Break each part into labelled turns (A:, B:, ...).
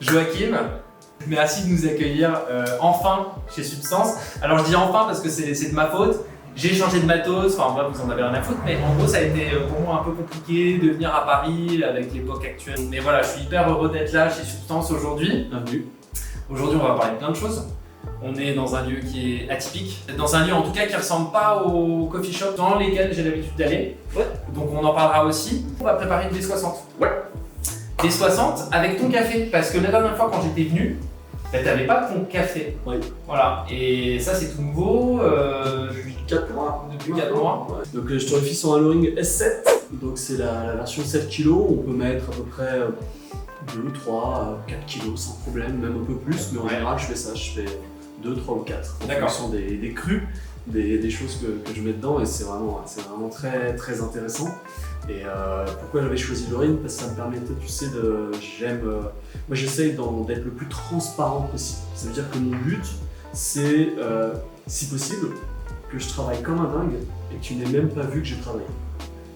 A: Joachim, merci de nous accueillir enfin chez Substance. Alors je dis enfin parce que c'est de ma faute. J'ai changé de matos, enfin bref, vous en avez rien à foutre, mais en gros ça a été pour moi un peu compliqué de venir à Paris avec l'époque actuelle. Mais voilà, je suis hyper heureux d'être là chez Substance aujourd'hui.
B: Bienvenue.
A: Aujourd'hui on va parler de plein de choses. On est dans un lieu qui est atypique, dans un lieu en tout cas qui ressemble pas aux coffee shops dans lesquels j'ai l'habitude d'aller.
B: Ouais.
A: Donc on en parlera aussi. On va préparer une D60.
B: Ouais.
A: D60 avec ton café, parce que la dernière fois quand j'étais venu, t'avais pas ton café.
B: Oui.
A: Voilà, et ça c'est tout nouveau.
B: Depuis 4 mois.
A: Depuis 4 mois.
B: Ouais. Donc je torréfie sur un Loring S7, donc c'est la version 7 kg. On peut mettre à peu près 2, 3, 4 kg sans problème, même un peu plus, mais en général je fais ça, je fais 2, 3 ou 4 en fonction des crus, des choses que je mets dedans, et c'est vraiment très, très intéressant. Et pourquoi j'avais choisi Loring? Parce que ça me permettait, tu sais, moi j'essaye d'être le plus transparent possible. Ça veut dire que mon but, c'est, si possible, que je travaille comme un dingue et que tu n'aies même pas vu que j'ai travaillé.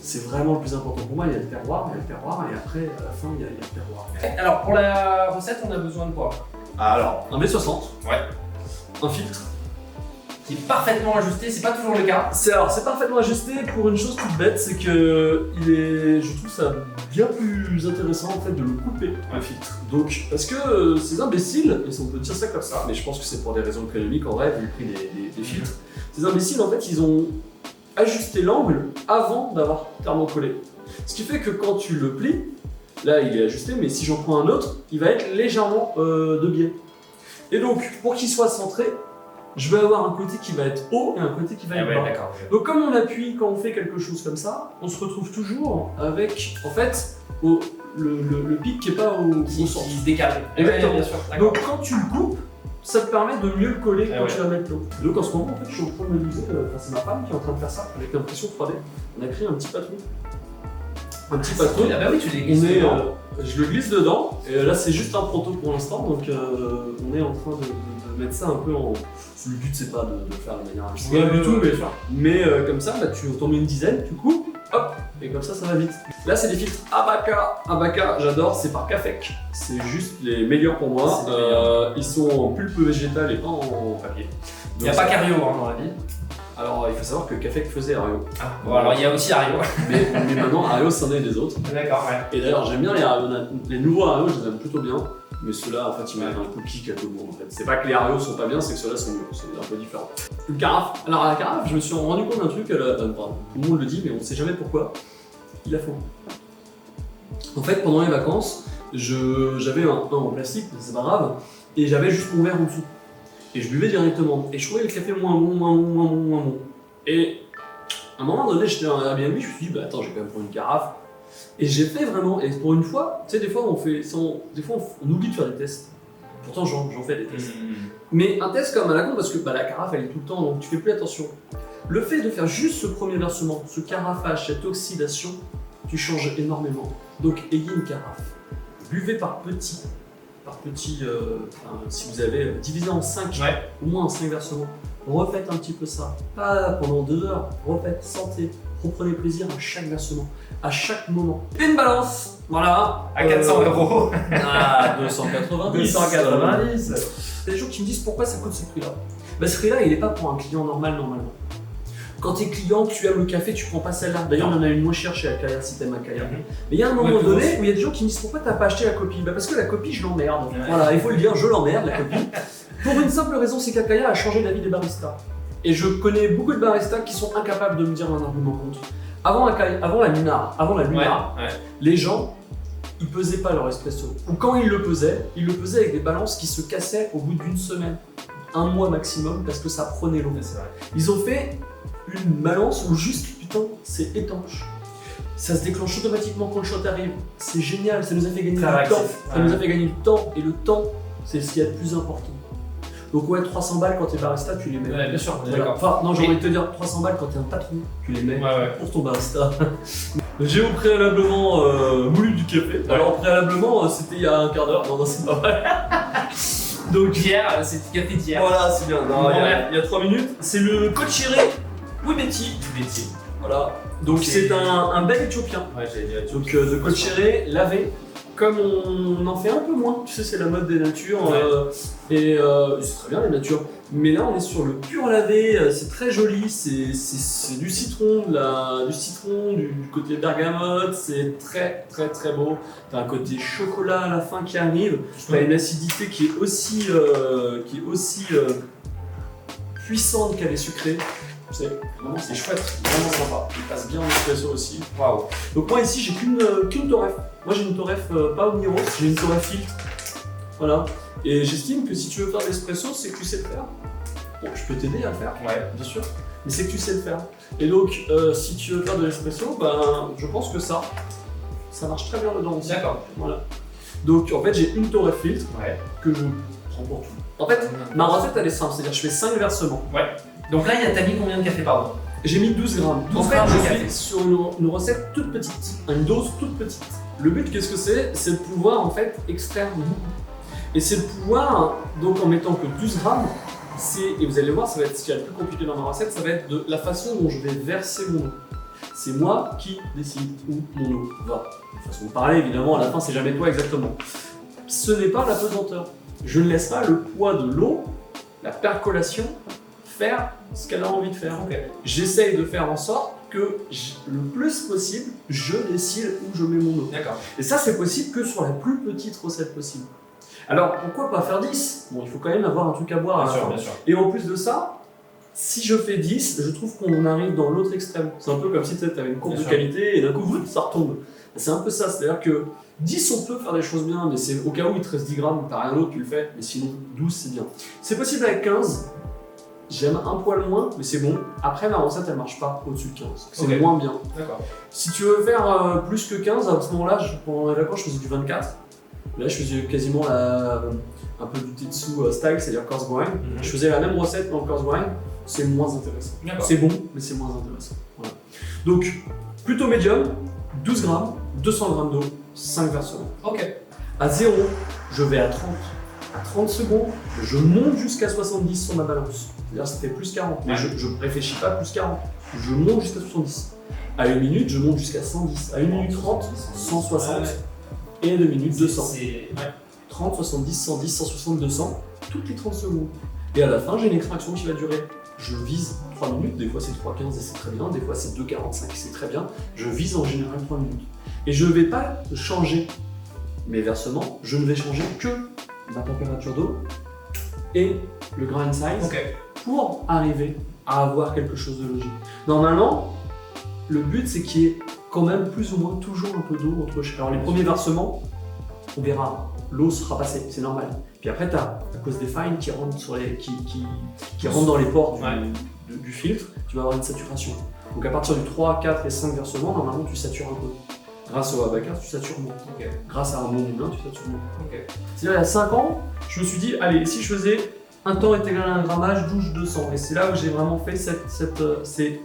B: C'est vraiment le plus important pour moi. Il y a le terroir, et après, à la fin, il y a le terroir.
A: Alors pour la recette, on a besoin de quoi?
B: Alors, un B60,
A: ouais.
B: Un filtre,
A: qui est parfaitement ajusté, c'est pas toujours le cas.
B: C'est parfaitement ajusté pour une chose toute bête, c'est que je trouve ça bien plus intéressant en fait de le couper, le filtre. Donc, parce que ces imbéciles, et on peut dire ça comme ça, mais je pense que c'est pour des raisons économiques en vrai, vu le prix des filtres, ces imbéciles en fait ils ont ajusté l'angle avant d'avoir thermocollé. Ce qui fait que quand tu le plies, là il est ajusté, mais si j'en prends un autre, il va être légèrement de biais. Et donc, pour qu'il soit centré, je vais avoir un côté qui va être haut et un côté qui va être bas. Donc comme on appuie quand on fait quelque chose comme ça, on se retrouve toujours avec, en fait, le pic qui n'est pas au centre.
A: Qui se décale.
B: Exactement.
A: Bien sûr.
B: Donc quand tu le coupes, ça te permet de mieux le coller quand tu vas mettre l'eau. Donc en ce moment, en fait, je suis en train de me dire, c'est ma femme qui est en train de faire ça avec l'impression 3D. On a créé un petit patron.
A: Ah bah oui, tu les glisses dedans.
B: Je le glisse dedans, et là c'est juste un proto pour l'instant, donc on est en train de mettre ça un peu en... Le but c'est pas de faire de manière industrielle du tout, mais comme ça, bah, tu t'en mets une dizaine, tu coupes, hop, et comme ça va vite. Là c'est des filtres Abaca, j'adore, c'est par Cafec. C'est juste les meilleurs pour moi, ils sont en pulpe végétale et pas en papier.
A: Il n'y a pas qu'Ario dans la vie.
B: Alors il faut savoir que Cafec faisait Ario.
A: Ah, bon alors il y a aussi Ario.
B: mais maintenant Ario c'en est des autres.
A: D'accord, ouais.
B: Et d'ailleurs j'aime bien les nouveaux Ario, je les aime plutôt bien. Mais ceux-là, en fait, ils mettent un coup de kick à tout le monde. En fait. C'est pas que les Arios sont pas bien, c'est que ceux-là sont mieux. C'est un peu différent. Une carafe. Alors, à la carafe, je me suis rendu compte d'un truc, tout le monde le dit, mais on sait jamais pourquoi. Il a faux. En fait, pendant les vacances, j'avais un en plastique, c'est pas grave, et j'avais juste mon verre en dessous. Et je buvais directement. Et je trouvais le café moins bon. Et à un moment donné, j'étais dans un Airbnb, je me suis dit, bah attends, j'ai quand même pris une carafe. Et j'ai fait vraiment, et pour une fois, tu sais, des fois on oublie de faire des tests. Pourtant j'en fais des tests. Mais un test comme à la con, parce que la carafe elle est tout le temps, donc tu fais plus attention. Le fait de faire juste ce premier versement, ce carafage, cette oxydation, tu changes énormément. Donc ayez une carafe. Buvez par petit, si vous avez divisé en 5, au moins en 5 versements. Refaites un petit peu ça. Pas pendant 2 heures, refaites, sentez. Reprenez plaisir à chaque versement, à chaque moment. Une balance, voilà.
A: À 400 €.
B: À 290.
A: 290.
B: Il y a des gens qui me disent pourquoi ça coûte ce prix-là. Bah, ce prix-là, il n'est pas pour un client normal, normalement. Quand tu es client, tu aimes le café, tu prends pas celle-là. D'ailleurs, on en a une moins chère chez Akaya si t'aimes Akaya. Mais il y a un moment donné où il y a des gens qui me disent pourquoi t'as pas acheté la copie? Bah, parce que la copie, je l'emmerde. Voilà, il faut le dire, je l'emmerde, la copie. Pour une simple raison, c'est qu'Akaya a changé la vie des baristas. Et je connais beaucoup de baristas qui sont incapables de me dire un argument contre. Avant la Lunar, les gens, ils pesaient pas leur espresso. Ou quand ils le pesaient avec des balances qui se cassaient au bout d'une semaine, 1 mois maximum, parce que ça prenait l'eau. Ils ont fait une balance où juste, putain, c'est étanche. Ça se déclenche automatiquement quand le shot arrive. C'est génial, ça nous a fait gagner du temps. Ça nous a fait gagner du temps, et le temps, c'est ce qu'il y a de plus important. Donc ouais, 300 balles quand t'es barista, tu les mets.
A: Ouais, bien sûr,
B: voilà. Enfin, non, j'ai envie de te dire, 300 balles quand t'es un patron, tu les mets pour ton barista. J'ai au préalablement moulu du café. Alors préalablement, c'était il y a un quart d'heure. Non, c'est pas vrai.
A: Donc hier, c'est du café d'hier.
B: Voilà, c'est bien. Non, il y a 3 minutes. C'est le Cochiré Wibeti. Voilà. Donc c'est un bel éthiopien.
A: Ouais, j'allais dire.
B: Donc de Colchéré, lavé. Comme on en fait un peu moins, tu sais, c'est la mode des natures, et c'est très bien les natures. Mais là, on est sur le pur lavé, c'est très joli, c'est du citron, du côté bergamote, c'est très très très beau. T'as un côté chocolat à la fin qui arrive, t'as une acidité qui est aussi puissante qu'elle est sucrée. Vraiment, c'est chouette, vraiment sympa. Il passe bien en espresso aussi.
A: Waouh.
B: Donc moi ici, j'ai qu'une torref. Moi j'ai une torref pas au Niro, j'ai une torref filtre. Voilà. Et j'estime que si tu veux faire de l'espresso, c'est que tu sais le faire. Bon, je peux t'aider à le faire,
A: Ouais.
B: bien sûr, mais c'est que tu sais le faire. Et donc, si tu veux faire de l'espresso, ben, je pense que ça marche très bien dedans aussi.
A: D'accord.
B: Voilà. Donc en fait, j'ai une torref filtre que je prends pour tout. En fait, ma recette elle est simple, c'est-à-dire je fais 5 versements.
A: Ouais. Donc là, t'as mis combien de café par an?
B: J'ai mis 12 grammes.
A: 12
B: En fait,
A: grammes de
B: je
A: café.
B: suis sur une recette toute petite, une dose toute petite. Le but, qu'est-ce que c'est? C'est de pouvoir en fait extraire beaucoup. Et c'est de pouvoir, donc en mettant que 12 grammes, et vous allez voir, ça va être ce qui est le plus compliqué dans ma recette, ça va être de la façon dont je vais verser mon eau. C'est moi qui décide où mon eau va. De façon de parler, évidemment, à la fin, c'est jamais toi exactement. Ce n'est pas la pesanteur. Je ne laisse pas le poids de l'eau, la percolation, faire ce qu'elle a envie de faire.
A: Okay.
B: J'essaye de faire en sorte que le plus possible, je décide où je mets mon eau.
A: D'accord.
B: Et ça, c'est possible que sur la plus petite recette possible. Alors, pourquoi pas faire 10? Bon, il faut quand même avoir un truc à boire à la fin.
A: Bien sûr.
B: Et en plus de ça, si je fais 10, je trouve qu'on arrive dans l'autre extrême. C'est un peu comme si tu avais une courbe de qualité et d'un coup, ça retombe. C'est un peu ça, c'est-à-dire que 10, on peut faire des choses bien, mais c'est au cas où il te reste 10 grammes, t'as rien d'autre, tu le fais, mais sinon 12, c'est bien. C'est possible avec 15. J'aime un poil moins, mais c'est bon. Après, ma recette, elle marche pas au-dessus de 15. C'est moins bien.
A: D'accord.
B: Si tu veux faire plus que 15, à ce moment-là, pendant les vacances, je faisais du 24. Là, je faisais quasiment un peu du Tetsu style, c'est-à-dire coarse grind. Je faisais la même recette, mais en coarse grind. C'est moins intéressant. C'est bon, mais c'est moins intéressant. Voilà. Donc, plutôt médium, 12 grammes, 200 grammes d'eau, 5 versements.
A: Ok.
B: À 0, je vais à 30. À 30 secondes, je monte jusqu'à 70 sur ma balance. C'est-à-dire ça fait plus 40. Mais je ne réfléchis pas plus 40. Je monte jusqu'à 70. À 1 minute, je monte jusqu'à 110. À 1 minute 30, 160. Et à 2 minutes, 200. 30, 70, 110, 160, 200. Toutes les 30 secondes. Et à la fin, j'ai une extraction qui va durer. Je vise 3 minutes. Des fois, c'est 3,15 et c'est très bien. Des fois, c'est 2,45 et c'est très bien. Je vise en général 3 minutes. Et je ne vais pas changer mes versements. Je ne vais changer que ma température d'eau et le grind size pour arriver à avoir quelque chose de logique. Normalement, le but c'est qu'il y ait quand même plus ou moins toujours un peu d'eau entre chaque. Alors les premiers versements, on verra, l'eau sera passée, c'est normal. Puis après, tu as, à cause des fines qui rentrent, qui rentrent dans les pores du filtre, tu vas avoir une saturation. Donc à partir du 3, 4 et 5 versements, normalement tu satures un peu. Grâce au Abaca, tu satures moins. Grâce à un bon moulin, tu satures moins. C'est-à-dire, il y a 5 ans, je me suis dit, allez, si je faisais un temps est égal à un grammage, 12-200. Et c'est là où j'ai vraiment fait ces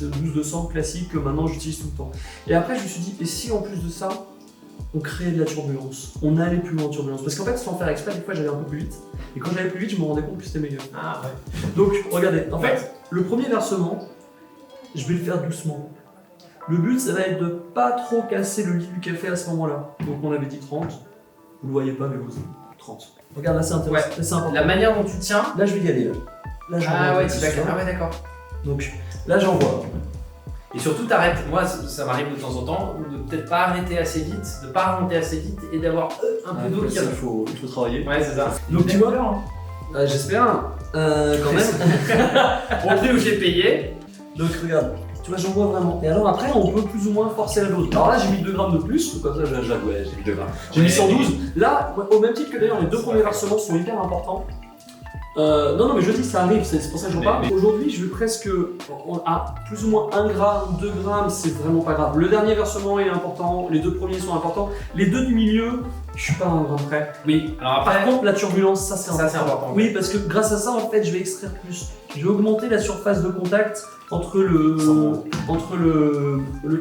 B: 12-200 classiques que maintenant j'utilise tout le temps. Et après, je me suis dit, et si en plus de ça, on créait de la turbulence, on allait plus loin en turbulence. Parce qu'en fait, sans faire exprès, des fois j'allais un peu plus vite. Et quand j'allais plus vite, je me rendais compte que c'était meilleur.
A: Ah ouais.
B: Donc, regardez, en fait, le premier versement, je vais le faire doucement. Le but, ça va être de pas trop casser le lit du café à ce moment-là. Donc on avait dit 30, vous le voyez pas, mais vous 30. Regarde, là c'est intéressant, c'est important.
A: La manière dont tu tiens.
B: Là je vais y aller. Là,
A: ah ouais, d'accord.
B: Donc là j'envoie.
A: Et surtout t'arrêtes, moi ça m'arrive de temps en temps, de peut-être pas arrêter assez vite, de pas remonter assez vite et d'avoir un peu d'eau qui
B: il faut travailler.
A: Ouais, c'est ça.
B: Donc tu vois, j'espère, quand même.
A: Au prix où j'ai payé.
B: Donc regarde. Tu vois, j'en vois vraiment. Et alors après, on peut plus ou moins forcer la dose. Alors là, j'ai mis 2 grammes de plus, comme ça, j'avoue, j'ai mis 2 grammes. J'ai mis 112. Là, au même titre que d'ailleurs, les 2 premiers versements sont hyper importants. Non, mais je dis, ça arrive, c'est pour ça que j'en parle. Aujourd'hui, je vais presque à plus ou moins 1 gramme, 2 grammes, c'est vraiment pas grave. Le dernier versement est important, les 2 premiers sont importants. Les 2 du milieu, je suis pas à 1 gramme près.
A: Oui, alors après.
B: Par contre, la turbulence, ça c'est
A: important.
B: Oui, parce que grâce à ça, en fait, je vais extraire plus. Je vais augmenter la surface de contact entre le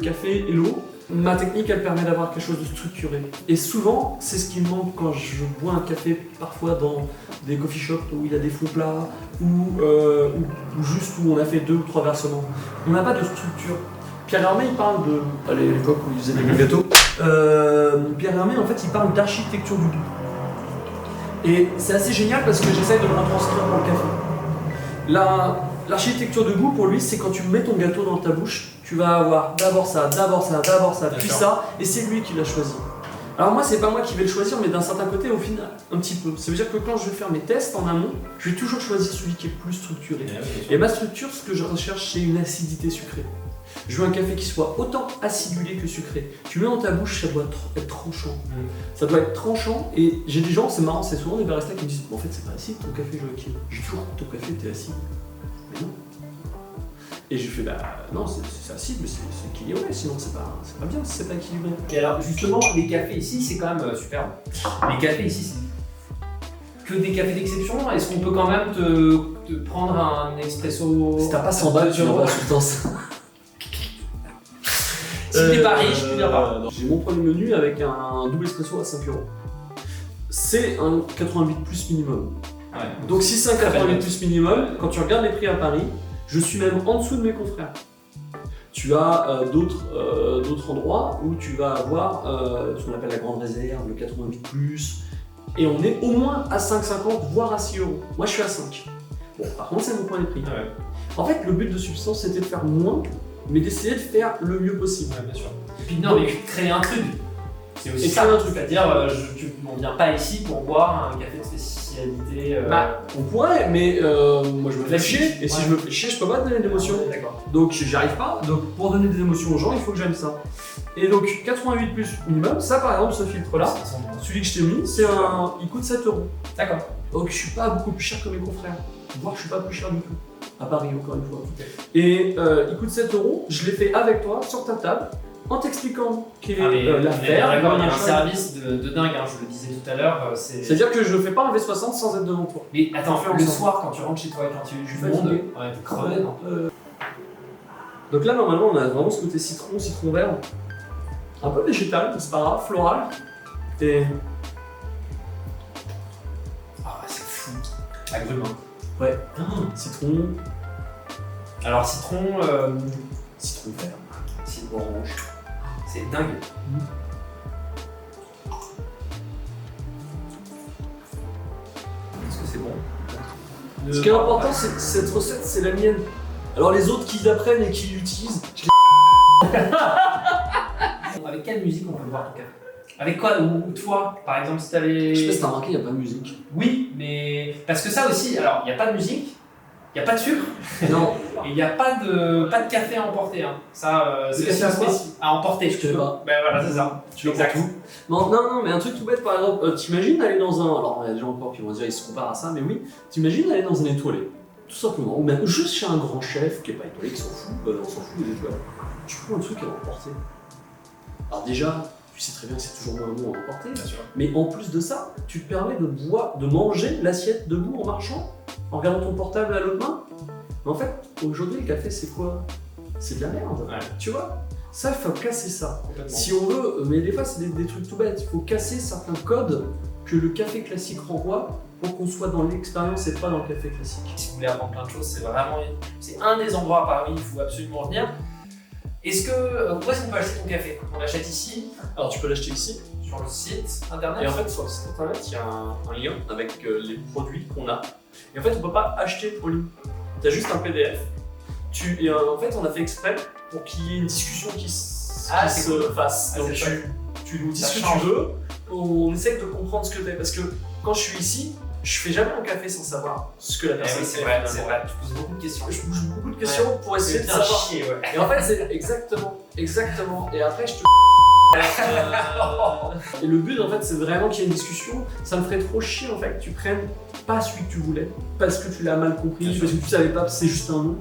B: café et l'eau. Ma technique, elle permet d'avoir quelque chose de structuré. Et souvent, c'est ce qui me manque quand je bois un café, parfois dans des coffee shops où il y a des fonds plats, ou juste où on a fait 2 ou 3 versements. On n'a pas de structure. Pierre Hermé, il parle de. Allez, l'époque où il faisait des gâteaux. Pierre Hermé, en fait, il parle d'architecture du goût. Et c'est assez génial parce que j'essaye de le retranscrire dans le café. L'architecture de goût, pour lui, c'est quand tu mets ton gâteau dans ta bouche, tu vas avoir d'abord ça, puis ça, et c'est lui qui l'a choisi. Alors moi, c'est pas moi qui vais le choisir, mais d'un certain côté, au final, un petit peu. Ça veut dire que quand je vais faire mes tests en amont, je vais toujours choisir celui qui est plus structuré. Et ma structure, ce que je recherche, c'est une acidité sucrée. Je veux un café qui soit autant acidulé que sucré. Tu mets dans ta bouche, ça doit être tranchant. Ça doit être tranchant, et j'ai des gens, c'est marrant, c'est souvent des baristas qui me disent en fait, c'est pas acide ton café, Joachim. J'ai toujours ton café, t'es acide. Mais non. Et je fais non, c'est acide, mais c'est équilibré, sinon c'est pas bien si c'est pas équilibré.
A: Et alors justement, les cafés ici, c'est quand même superbe. Les cafés ici, c'est que des cafés d'exception. Est-ce qu'on peut quand même te prendre un expresso?
B: Si t'as pas 100 balles, tu n'auras pas substance.
A: Si t'es pas riche, tu viens pas.
B: J'ai mon premier menu avec un double espresso à 5 €. C'est un 88 plus minimum.
A: Ouais.
B: Donc si c'est un 88 plus minimum, quand tu regardes les prix à Paris, je suis même en dessous de mes confrères. Tu as d'autres endroits où tu vas avoir ce qu'on appelle la grande réserve, le 88+, et on est au moins à 5,50 voire à 6 €. Moi je suis à 5. Bon, par contre c'est mon point de prix.
A: Ouais.
B: En fait le but de Substance c'était de faire moins, mais d'essayer de faire le mieux possible.
A: Ouais, bien sûr. Et puis non, mais créer un truc. C'est aussi ça,
B: créer un truc.
A: C'est-à-dire, on vient pas ici pour boire un café de spécialité.
B: On pourrait, mais moi je me fais chier, et si je me fais chier, je peux pas donner d'émotions.
A: D'accord.
B: Donc j'y arrive pas, donc pour donner des émotions aux gens, il faut que j'aime ça. Et donc 88 plus minimum, ça par exemple, ce filtre-là, celui que je t'ai mis, il coûte 7 €.
A: D'accord.
B: Donc je suis pas beaucoup plus cher que mes confrères, voire je suis pas plus cher du tout. À Paris, encore une fois. Et il coûte 7 €, je l'ai fait avec toi, sur ta table, en t'expliquant quelle est l'affaire.
A: D'accord, il y a un service de dingue, hein, je le disais tout à l'heure.
B: C'est-à-dire que je ne fais pas un V60 sans être devant toi.
A: Mais attends, le soir, quand tu rentres chez toi et quand tu
B: suis
A: monde,
B: fatigué.
A: ouais, t'es crevé, non?
B: Donc là, normalement, on a vraiment ce côté citron vert. Un peu végétal, c'est pas grave, floral. Et.
A: Ah, c'est fou. Agrumes, hein.
B: Ouais. Citron.
A: Alors, citron
B: Vert.
A: citron orange. C'est dingue. Est-ce que c'est bon?
B: Ce qui est important, c'est cette recette, c'est la mienne. Alors les autres qui l'apprennent et qui l'utilisent,
A: Avec quelle musique on peut boire ton café? Avec quoi? Ou toi, par exemple, si t'avais...
B: je sais pas si t'as remarqué, il n'y a pas de musique.
A: Oui, mais... Parce que ça aussi, alors, il n'y a pas de musique, il n'y a pas de sucre,
B: Non.
A: et il n'y a pas de café à emporter. Hein. Ça, c'est
B: café à quoi?
A: à emporter.
B: Je sais pas.
A: Ben voilà, c'est ça.
B: Tu exact. Non, mais un truc tout bête, par exemple, t'imagines aller dans un... Alors, il y a des gens encore qui vont dire, ils se comparent à ça, mais oui, t'imagines aller dans un étoilé, tout simplement, ou même juste chez un grand chef qui est pas étoilé, qui s'en fout, on s'en fout des étoiles. Tu prends un truc à emporter. Alors déjà, tu sais très bien que c'est toujours moins bon à emporter,
A: Bien sûr.
B: mais en plus de ça, tu te permets de manger l'assiette debout en marchant, en regardant ton portable à l'autre main. Mais en fait, aujourd'hui, le café, c'est quoi? C'est de la merde,
A: Ouais.
B: tu vois? Ça, il faut casser ça.
A: Complètement.
B: Si on veut, mais des fois, c'est des trucs tout bêtes, il faut casser certains codes que le café classique renvoie pour qu'on soit dans l'expérience et pas dans le café classique.
A: Si vous voulez apprendre plein de choses, c'est un des endroits à Paris où il faut absolument venir. Est-ce que, où est-ce qu'on peut acheter ton café? On l'achète ici,
B: Alors tu peux l'acheter ici,
A: sur le site internet.
B: et en fait sur le site internet il y a un lien avec les produits qu'on a. Et en fait on peut pas acheter en ligne, tu as juste un PDF. Et en fait on a fait exprès pour qu'il y ait une discussion qui se fasse.
A: Ah,
B: Donc tu nous dis ce que tu veux, on essaie de comprendre ce que tu es. Parce que quand je suis ici, je fais jamais un café sans savoir ce que la personne
A: c'est vrai, c'est vrai. Tu poses beaucoup de questions.
B: Je bouge beaucoup de questions pour essayer de
A: bien
B: savoir.
A: chier, ouais.
B: Et en fait, c'est exactement. Et après, je te. Et le but, en fait, c'est vraiment qu'il y ait une discussion. Ça me ferait trop chier, en fait, que tu prennes pas celui que tu voulais, parce que tu l'as mal compris, parce que tu savais pas, c'est juste un nom.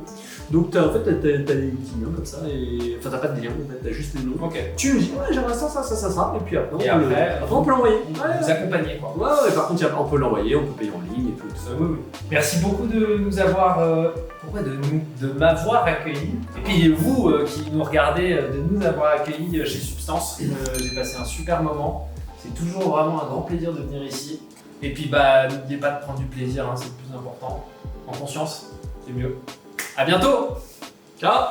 B: Donc, en fait, t'as des petits liens comme ça, et. Enfin, t'as pas de liens, en fait, t'as juste les noms.
A: Ok.
B: Tu me dis, ouais, j'aimerais ça, et puis après,
A: après,
B: on peut l'envoyer.
A: Vous accompagner, quoi.
B: Ouais, par contre, on peut l'envoyer, on peut payer en ligne et tout.
A: Oui. Merci beaucoup de nous avoir, de m'avoir accueilli. Et puis vous qui nous regardez, de nous avoir accueillis chez Substance. J'ai passé un super moment. C'est toujours vraiment un grand plaisir de venir ici. Et puis n'oubliez pas de prendre du plaisir, hein, c'est le plus important. En conscience, c'est mieux. À bientôt.
B: Ciao.